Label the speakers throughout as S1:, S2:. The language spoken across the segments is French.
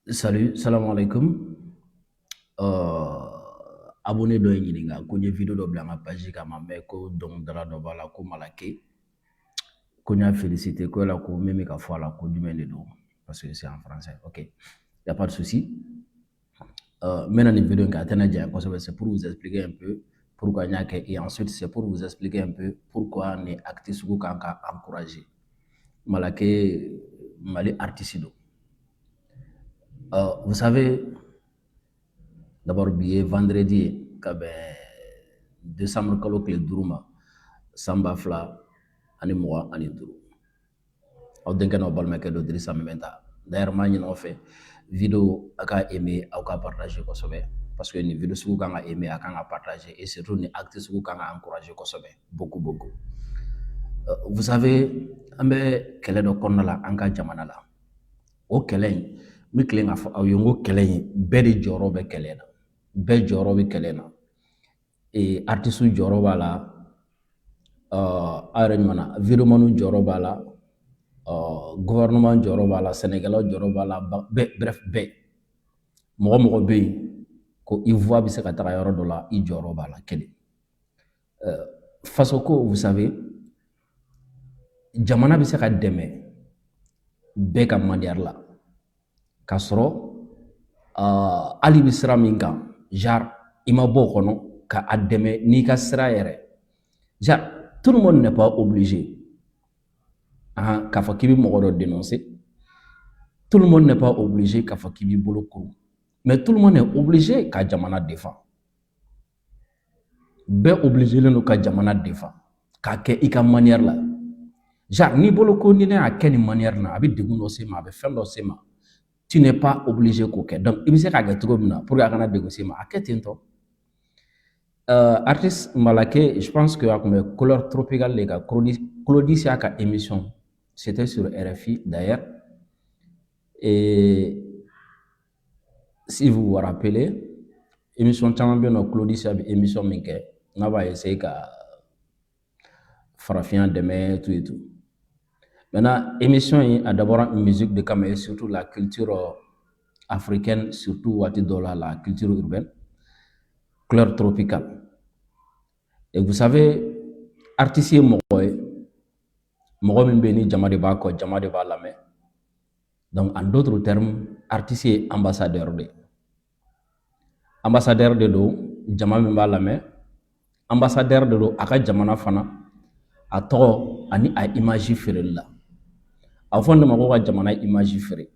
S1: Salut, salam alaikum. Abonné dɔ ye ɲininka ko n ye video dɔ bila n ka page kan ma mɛn ko dɔnkilidala dɔ b'a la ko Malake ko n y'a félicité ko yala ko min bɛ ka fɔ a la ko jumɛn de don parce que c'est en français. Ok, y a pas de souci. N bɛna nin video in kɛ a tɛna janya kosɛbɛ, c'est pour vous expliquer un peu pourquoi n y'a kɛ et ensuite c'est pour vous expliquer un peu pourquoi nin acte sugu kan ka encourager. Malake Mali artiste don. Vous savez, d'abord bi vendredi ye ka bɛn décembre kalo tile 5 ma san 2025 aw denkɛ n'aw balimakɛ dɔ Dirisa Mementa. D'ailleurs m'a ɲini aw fɛ video a ka aimer aw ka partager kosɛbɛ parce que ni video sugu kan ka aimer a kan ka partager et surtout ni acte sugu kan ka encourager kosɛbɛ beaucoup. Vous savez, an bɛ kɛlɛ dɔ kɔnɔna la an ka jamana la. O kɛlɛ in mi tilen k'a fɔ aw ye n ko kɛlɛ in bɛɛ de jɔyɔrɔ bɛ kɛlɛ na, bɛɛ jɔyɔrɔ bɛ kɛlɛ na. Et artiste jɔyɔrɔ b'a la, aw yɛrɛ ɲuman videoman jɔyɔrɔ b'a la, gouvernement jɔyɔrɔ b'a la, sɛnɛkɛlaw jɔyɔrɔ b'a la, bref bɛɛ. Mɔgɔ bɛ yen ko i voix bɛ se ka taga yɔrɔ dɔ la i jɔyɔrɔ b'a la kelen. Faso ko vous savez, jamana bɛ se ka dɛmɛ bɛɛ ka manière la k'a sɔrɔ hali bɛ sira min kan genre i ma bɔ o kɔnɔ ka a dɛmɛ n'i ka sira yɛrɛ. Genre tout le monde n'est pas obligé k'a fɔ k'i bɛ mɔgɔ dɔ dénoncer, tout le monde n'est pas obligé k'a fɔ k'i b'i bolo kuru, mais tout le monde est obligé ka jamana défend. Bɛɛ obligé len don ka jamana défend k'a kɛ i ka manière la. Genre n'i bolo ko ni ne y'a kɛ nin manière na a bɛ degun dɔ se ma, a bɛ fɛn dɔ se ma, tu n'es pas obligé k'o kɛ. Donc i bɛ se k'a kɛ cogo min na pour que a kana degun se ma, a kɛ ten tɔ. Artiste Malake, je pense que a tun bɛ Couleur Tropicale de ka Clodis y'a ka émission, c'était sur RFI d'ailleurs, et si vous vous rappelez émission caman bɛ yen nɔ Clodis y'a bɛ émission min kɛ n'a b'a essayer ka farafinya dɛmɛ tout et tout. Maintenant, émission a d'abord une musique de caméra, surtout la culture africaine, surtout la culture urbaine, Couleur Tropicale. Et vous savez, artiste ye mɔgɔ ye, mɔgɔ min bɛ ni jama de b'a kɔ, jama de b'a lamɛn. Donc en d'autres termes, artiste ye ambassadeur de. Ambassadeur de don, jama min b'a lamɛn, ambassadeur de don a ka jamana fana, a tɔgɔ ani a image feereli la. A fɔ ne ma ko ka jamana image feere,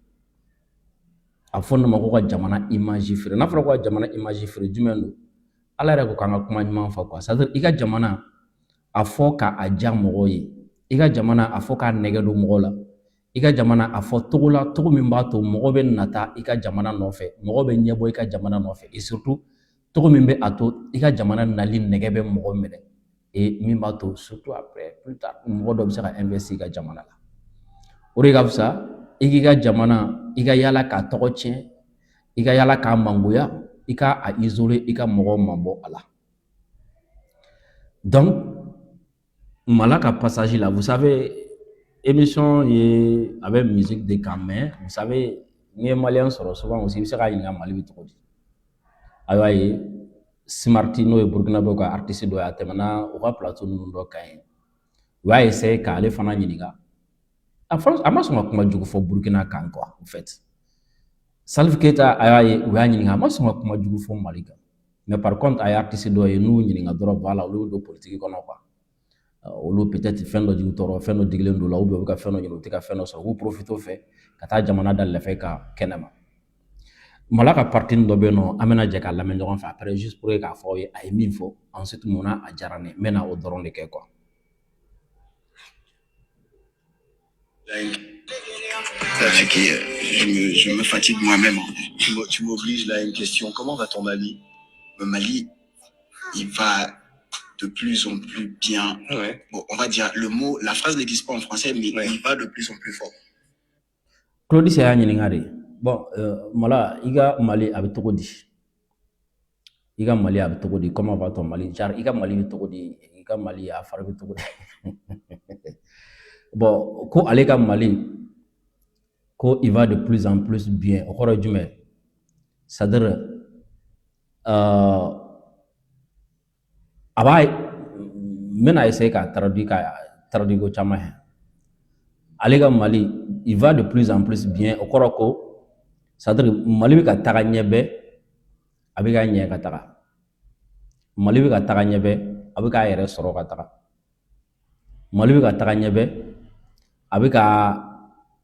S1: a fɔ ne ma ko ka jamana image feere. N'a fɔra ko ka jamana image feere jumɛn don? Ala yɛrɛ ko k'an ka kuma ɲuman fɔ quoi. C'est-à-dire i ka jamana a fɔ k'a diya mɔgɔw ye, i ka jamana a fɔ k'a nɛgɛ don mɔgɔw la, i ka jamana a fɔ togo la togo min b'a to mɔgɔ bɛ nata i ka jamana nɔfɛ, mɔgɔ bɛ ɲɛbɔ i ka jamana nɔfɛ, et surtout togo min bɛ a to i ka jamana nali nɛgɛ bɛ mɔgɔ minɛ, et min b'a to surtout après plus tard mɔgɔ dɔ bɛ se ka investir i ka jamana la. O de ka fisa i k'i ka jamana i ka yala k'a tɔgɔ tiɲɛ, i ka yala k'a mangoya, i ka a isoler, i ka mɔgɔw mabɔ a la. Donc Mala ka passage là, vous savez, émission ye avec musique de kan, mais vous savez ni ye malien sɔrɔ souvent aussi i bɛ se k'a ɲininka Mali bɛ cogo di. A y'a ye Smarty n'o ye Burkinabé ka artiste dɔ ye, a tɛmɛna u ka plateau ninnu dɔ kan yen, u y'a essayer k'ale fana ɲininka. A ma sɔn ka kuma jugu fɔ Burkina kan quoi en fait. Salif Keita a y'a ye u y'a ɲininka, a ma sɔn ka kuma jugu fɔ Mali kan, mais par contre a ye artiste dɔ ye n'u ɲininka dɔrɔn voilà olu bɛ don politique kɔnɔ quoi. Olu peut-être fɛn dɔ jigi tɔɔrɔ, fɛn dɔ digilen don la, ou bien u bɛ ka fɛn dɔ ɲini u tɛ ka fɛn dɔ sɔrɔ, u b'u profiter o fɛ ka taa jamana da lɛfɛ ka kɛnɛma. Mala ka partie dɔ bɛ yen nɔ an bɛna jɛ k'a lamɛn ɲɔgɔn fɛ après juste pour que k'a fɔ aw ye a ye min fɔ, ensuite munna a diyara ne ye, n bɛna o dɔrɔn de kɛ quoi.
S2: Je me fatigue moi-même. Tu m'obliges là à une question. Comment va ton Mali? Le Mali, il va de plus en plus bien. Ouais. Bon, on va dire le mot, la phrase n'existe pas en français, mais ouais, il va de plus en plus fort.
S1: Clodis y'a ɲininka de. Bon, Mala, i ka Mali a bɛ cogo di? I ka Mali a bɛ cogo di? Comment va ton Mali? Genre i ka Mali bɛ cogo di? I ka Mali a fari bɛ cogo di? Bon, ko ale ka Mali il va de plus en plus bien. Au cours du mai, c'est-à-dire, maintenant, essayer de traduire au Tchama. Alega Mali, il va de plus en plus bien. Au cours c'est-à-dire, Mali va taga nyebe, abika nye kataga. Mali va taga nyebe, abika yere soro kataga. Mali va taga nyebe, abika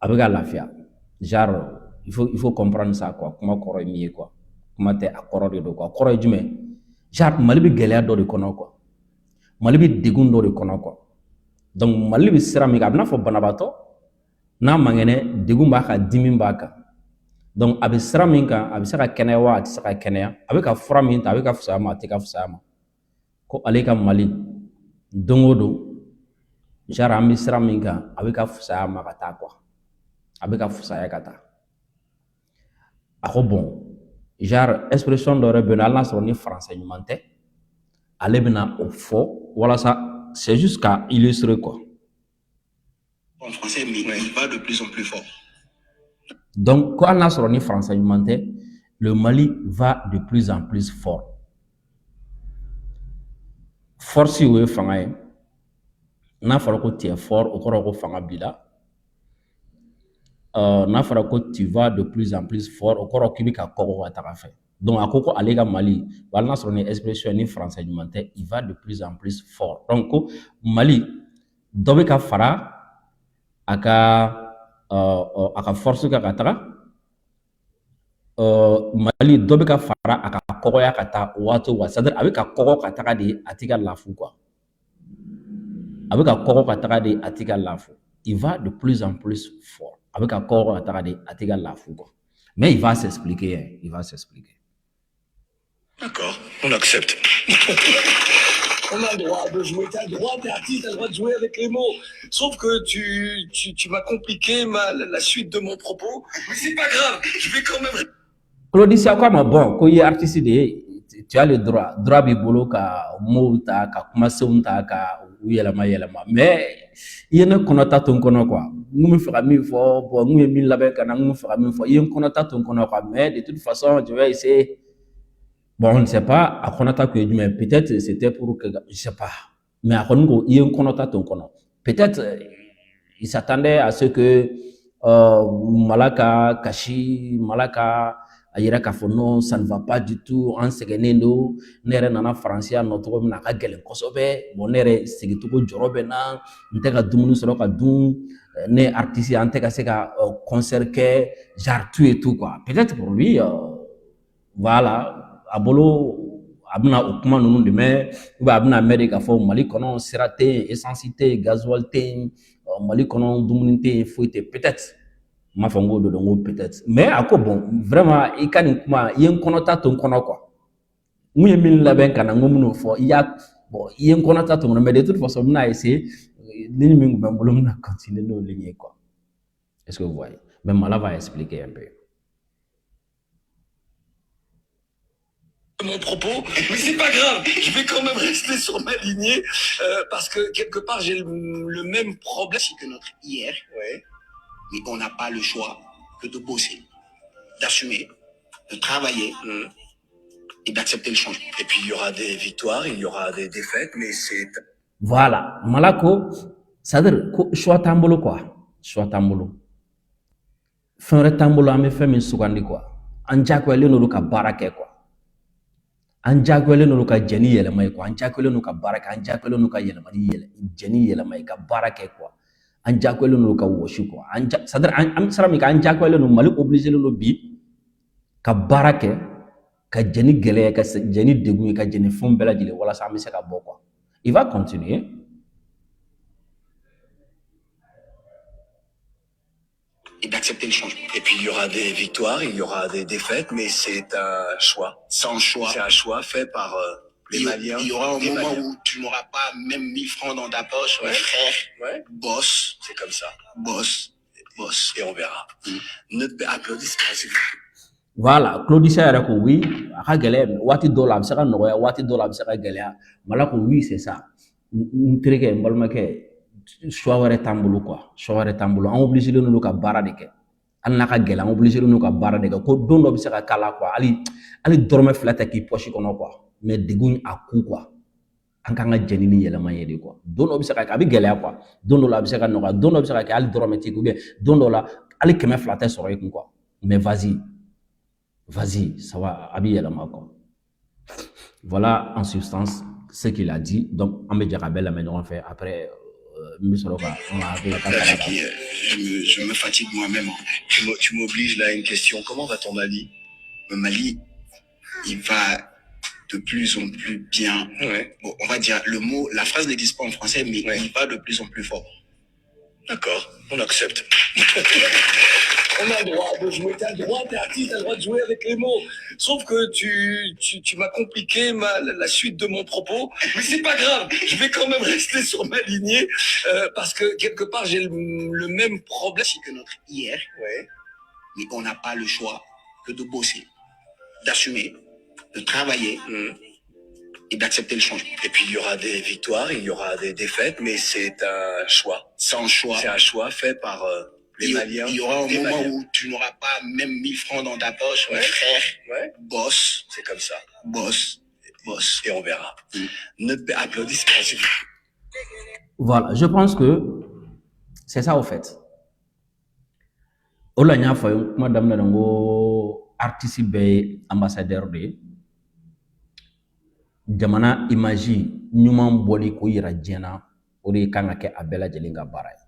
S1: lafia. Genre, il faut comprendre ça, quoi. Comment corps est mieux, quoi. Comment t'es accord de quoi. Corps est jume. Genre, Mali va galérer dans le kono, quoi. Mali va dégoûter dans le kono, quoi. Donc, Mali va sera mieux. Abna faut banabato. Na mangene dégoût baka, dimi baka. Donc, abi sera minka, abi sera kenya wa, ati sera kenya. Abika fura minta, abika fusama, ati ka fusama. Ko aleka Mali, dongodo. Genre, abi sera minka, abika fusama kata, quoi. Abika fusaya kata. Ako bon, genre expression d'aurait ben Allah sur ni français numanté, allez bena au faux, voilà ça, c'est juste qu'à illustrer quoi.
S2: En français, mais il va de plus en plus fort.
S1: Donc, quand Allah sur ni français numanté, le Mali va de plus en plus fort. Force ou fangaye, n'a fallu que tu es fort, au corps fanga bila. N'a fallu que tu vas de plus en plus fort, au corps qui bika koko ataka fait. Donc, à Koko Alega Mali, voilà sur une expression ni français alimentaire, il va de plus en plus fort. Donc, Mali, Dobeka Fara, aka force ka katara, Mali, Dobeka Fara, aka Koko ya kata, wato wa, c'est-à-dire avec a Koko katara de Atika Lafou, quoi. Avec a Koko katara de Atika Lafou, il va de plus en plus fort. Avec a Koko katara de Atika Lafou, quoi. Mais il va s'expliquer, hein, il va s'expliquer.
S2: D'accord, on accepte.
S3: On a le droit de jouer, t'as le droit, t'es artiste, t'as le droit de jouer avec les mots. Sauf que tu m'as compliqué la suite de mon propos. Mais c'est pas grave, je vais quand même...
S1: Claudie, c'est quoi, mais bon, quand il est artiste, tu as le droit. Droit bibolo ka mouta, ka kumaseunta, ka yelama. Mais il y a un connotat ton kono quoi. Nous me fera mille fois, pour nous mille label kana nous me fera mille fois. Il y a un connotat ton kono quoi. Mais de toute façon, je vais essayer. Bon, on ne sait pas à connotat que mais peut-être c'était pour que je sais pas. Mais à connotat, il y a un connotat ton kono. Peut-être il s'attendait à ce que Malaka, Kashi, Malaka ayira k'a fɔ non, ça ne va pas du tout, an sɛgɛnnen don, ne yɛrɛ nana faransiya nɔ cogo min na a ka gɛlɛn kosɛbɛ, bon ne yɛrɛ segicogo jɔrɔ bɛ na, n tɛ ka dumuni sɔrɔ ka dun, ne artiste an tɛ ka se ka concert kɛ, genre tout et tout quoi. Peut-être pour lui, voilà, a bolo a bɛna o kuma ninnu de mɛn, ou bien a bɛna mɛn de k'a fɔ Mali kɔnɔ sira tɛ yen, essence tɛ yen, gasoil tɛ yen, Mali kɔnɔ dumuni tɛ yen, foyi tɛ, peut-être. Ma fango de dongo peut-être mais à quoi bon vraiment il kan kuma il y a un connotat ton kono quoi mu ye min labɛn kana ngomuno fo il y a bon il y a un connotat ton mais de toute façon on a essayé ligne min ben bolo na continuer nos lignes quoi. Est-ce que vous voyez? Mais Mala va expliquer un peu
S3: mon propos, mais c'est pas grave, je vais quand même rester sur ma lignée parce que quelque part j'ai le même problème
S2: que notre hier. Ouais. Mais on n'a pas le choix que de bosser, d'assumer, de travailler et d'accepter le changement.
S3: Et puis il y aura des victoires, il y aura des défaites, mais c'est...
S1: Voilà, Malako, c'est-à-dire, choix tambolo quoi, choix tambolo. Fin tambolo ame fait min sugandi quoi. Anjakwele no ka barake quoi. Anjakwele no ka jeni yelemay quoi. Anjakwele no ka barake, anjakwele no ka yelemani jeni yelemay ka barake quoi. Anjakwele no ka woshi quoi. C'est-à-dire am sara mi ka anjakwele no Mali obligé no bi ka barake ka jeni gele ka jeni degu ka jeni fon bela jile wala sa mi se ka bo quoi. Il va continuer.
S2: Et d'accepter le changement.
S3: Et puis il y aura des victoires, il y aura des défaites, mais c'est un choix.
S2: Sans choix.
S3: C'est un choix fait par les Maliens.
S2: Il y aura un moment où tu n'auras pas même 1000 francs dans ta poche, ouais. Frère. Ouais. Boss.
S3: C'est comme ça.
S2: Boss. Boss.
S3: Et on verra. Ne applaudissez pas, s'il vous plaît.
S1: Voilà, Claudicien yɛrɛ ko oui, a ka gɛlɛn waati dɔw la a bɛ se ka nɔgɔya, waati dɔw la a bɛ se ka gɛlɛya. Mala ko oui, c'est ça. N terikɛ, n balimakɛ, choix wɛrɛ t'an bolo quoi, choix wɛrɛ t'an bolo. An obligé don ka baara de kɛ. an n'a ka gɛlɛn an obligé n'u ka baara de kɛ ko don dɔ bɛ se ka k'a la quoi hali dɔrɔmɛ fila tɛ k'i poche kɔnɔ quoi mais degun a ku quoi an kan ka jɛni ni yɛlɛma ye de quoi don dɔ bɛ se ka kɛ a bɛ gɛlɛya quoi don dɔ la a bɛ se ka nɔgɔya don dɔ bɛ se ka kɛ hali dɔrɔmɛ t'i kun don dɔ la hali kɛmɛ fila tɛ sɔrɔ i kun quoi mais vas-y ça va a bɛ yɛlɛma quoi voilà en substance ce qu'il a dit donc on bɛ jɛ ka bɛɛ lamɛn ɲɔgɔn fɛ après
S2: je me fatigue moi-même. Tu m'obliges là à une question. Comment va ton Mali? Le Mali, il va de plus en plus bien. Ouais. Bon, on va dire la phrase n'existe pas en français, mais ouais, il va de plus en plus fort. D'accord, on accepte.
S3: On a le droit de jouer, t'as le droit, t'es artiste, t'as le droit de jouer avec les mots. Sauf que tu m'as compliqué la suite de mon propos. Mais c'est pas grave, je vais quand même rester sur ma lignée parce que quelque part j'ai le même problème
S2: que notre hier.
S3: Ouais.
S2: Mais on n'a pas le choix que de bosser, d'assumer, de travailler et d'accepter le changement.
S3: Et puis il y aura des victoires, il y aura des défaites, mais c'est un choix.
S2: C'est un choix.
S3: C'est un choix fait par les Maliens.
S2: Il y aura un moment où tu n'auras pas même 1000 francs dans ta poche, ouais, mais frère,
S3: ouais,
S2: bosse.
S3: C'est comme ça.
S2: Bosse.
S3: Et on verra. Applaudissements, s'il vous plaît.
S1: Voilà, je pense que c'est ça au fait. Ola nya fa madame na ngo artiste be ambassadeur de jamana image nyuman boli ko yira jena o de kan ka kɛ a bɛɛ lajɛlen ka baara ye.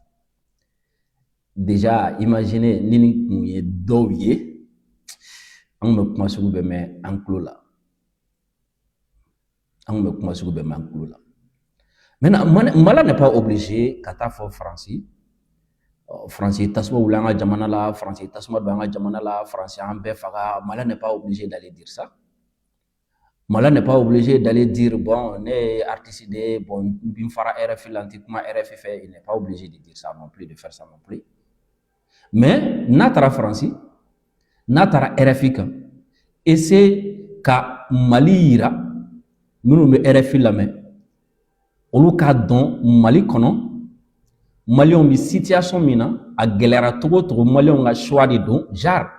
S1: Déjà imaginez ni kun ye dɔw ye an bɛ kuma sugu bɛɛ mɛn an tulo la. Maintenant, Mala n'est pas obligé ka taa fɔ Fransi tasuma wuli an ka jamana la, Fransi tasuma don an ka jamana la, Fransi an bɛɛ faga. Mala n'est pas obligé d'aller dire ça. Mala n'est pas obligé d'aller dire bon, ne artiste de bon, bin fara RFI l'antikuma RFI fait, il n'est pas obligé de dire ça non plus, de faire ça non plus. Mais n'a tara Fransi, n'a tara RFI kan, essaie ka Mali yira minnu bɛ RFI lamɛn olu k'a dɔn Mali kɔnɔ Maliens bi situation min na a gɛlɛyara togo togo Maliens ka choix de don genre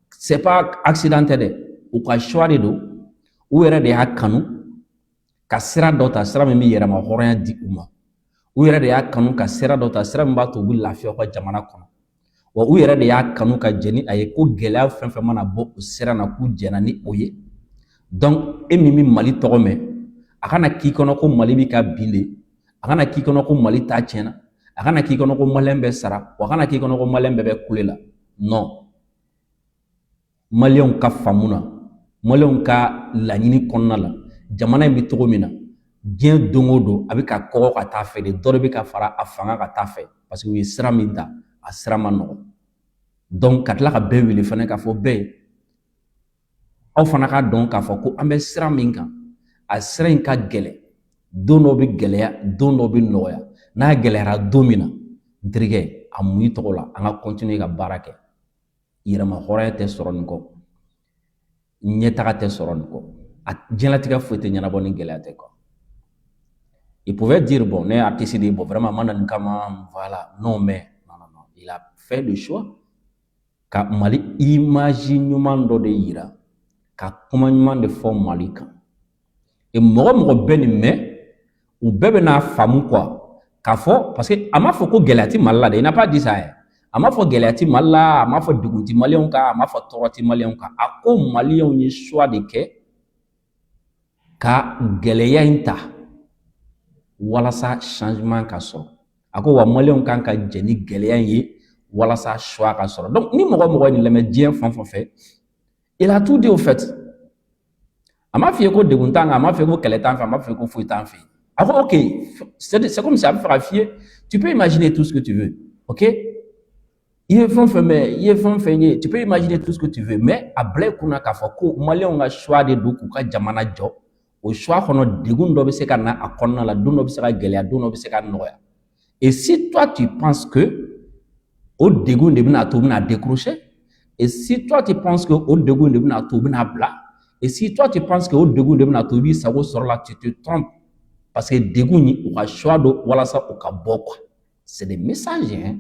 S1: c'est pas accidentel dɛ u ka choix de don u yɛrɛ de y'a kanu ka sira dɔ ta sira min bɛ yɛrɛma hɔrɔnya di u ma u yɛrɛ de y'a kanu ka sira dɔ ta sira min b'a to u bɛ lafiya u ka jamana kɔnɔ wa u yɛrɛ de y'a kanu ka jɛ ni a ye ko gɛlɛya fɛn fɛn mana bɔ o sira na k'u jɛna ni o ye donc e min bɛ Mali tɔgɔ mɛn a kana k'i kɔnɔ ko Mali bɛ ka bin de a kana k'i kɔnɔ ko Mali ta tiɲɛna a kana k'i kɔnɔ ko Malien bɛ sara wa a kana k'i kɔnɔ ko Malien bɛɛ bɛ kule la non Maliens ka faamu na Maliens ka laɲini kɔnɔna la jamana in bɛ cogo min na diɲɛ don o don a bɛ ka kɔgɔ ka taa fɛ de dɔ de bɛ ka fara a fanga ka taa fɛ parce que u ye sira min ta a sira ma nɔgɔn donc ka tila ka bɛɛ wele fana k'a fɔ bɛɛ aw fana ka dɔn k'a fɔ ko an bɛ sira min kan a sira in ka gɛlɛn don dɔ bɛ gɛlɛya don dɔ bɛ nɔgɔya n'a gɛlɛyara don min na n terikɛ a mun i tɔgɔ la an ka continuer ka baara kɛ yɛrɛma hɔrɔnya tɛ sɔrɔ nin kɔ ɲɛtaga tɛ sɔrɔ nin kɔ a diɲɛlatigɛ foyi tɛ ɲɛnabɔ ni gɛlɛya tɛ quoi il pouvait dire bon ne artiste de bon vraiment ma na nin kama voilà non mais non il a fait le choix ka Mali image ɲuman dɔ de yira ka kuma ɲuman de fɔ Mali kan et mɔgɔ mɔgɔ bɛ nin mɛn u bɛɛ bɛ n'a faamu quoi k'a fɔ parce que a m'a fɔ ko gɛlɛya ti Mali la de il n'a pas dit ça a m'a fɔ gɛlɛya ti Mali la a m'a fɔ degun ti Maliens kan a m'a fɔ tɔɔrɔ ti Maliens kan a ko Maliens ye choix de kɛ ka gɛlɛya in ta walasa changement ka sɔrɔ a ko wa Maliens kan ka jɛ ni gɛlɛya in ye walasa choix ka sɔrɔ donc ni mɔgɔ mɔgɔ ye nin lamɛn diɲɛ fan fɛn fɛ il a tout dit au fait a m'a f'i ye ko degun t'an kan a m'a f'i ye ko kɛlɛ t'an fɛ a m'a f'i ye ko foyi t'an fɛ a ko ok c'est comme si a bɛ fɛ ka f'i ye tu peux imaginer tout ce que tu veux ok i ye fɛn fɛn ye tu peux imaginer tout ce que tu veux mais a bila i kunna k'a fɔ ko Maliens ka choix de don k'u ka jamana jɔ o choix kɔnɔ degun dɔ bɛ se ka na a kɔnɔna la don dɔ bɛ se ka gɛlɛya don dɔ bɛ se ka nɔgɔya et si toi tu penses que o degun de bɛna to u bɛna décrocher et si toi tu penses que o degun de bɛna to u bɛna bila et si toi tu penses que o degun de bɛna to i b'i sago sɔrɔ la tu te trompes parce que degun u ka choix don walasa u ka bɔ quoi c'est des messages hein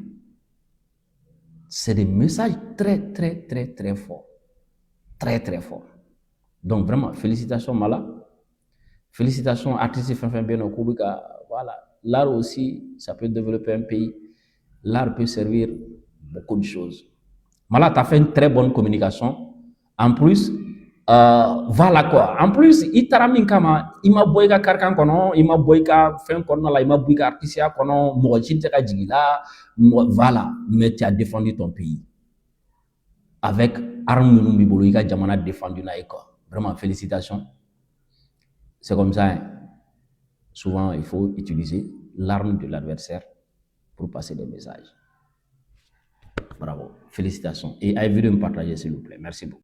S1: C'est des messages très, très, très, très forts. Très, très forts. Donc, vraiment, félicitations, Mala. Félicitations, artistes Fanfan Beno Kubika. Voilà. L'art aussi, ça peut développer un pays. L'art peut servir beaucoup de choses. Mala, tu as fait une très bonne communication. En plus, voilà quoi. En plus, il t'a mis kama, il m'a boyka karkan kono, il m'a boyka fin kono la, il m'a boyka artisia kono, moji teka jigila, voilà. Mais tu as défendu ton pays. Avec arme nous il a jamana défendu na quoi. Vraiment, félicitations. C'est comme ça. Hein. Souvent, il faut utiliser l'arme de l'adversaire pour passer des messages. Bravo. Félicitations. Et évitez de me partager, s'il vous plaît. Merci beaucoup.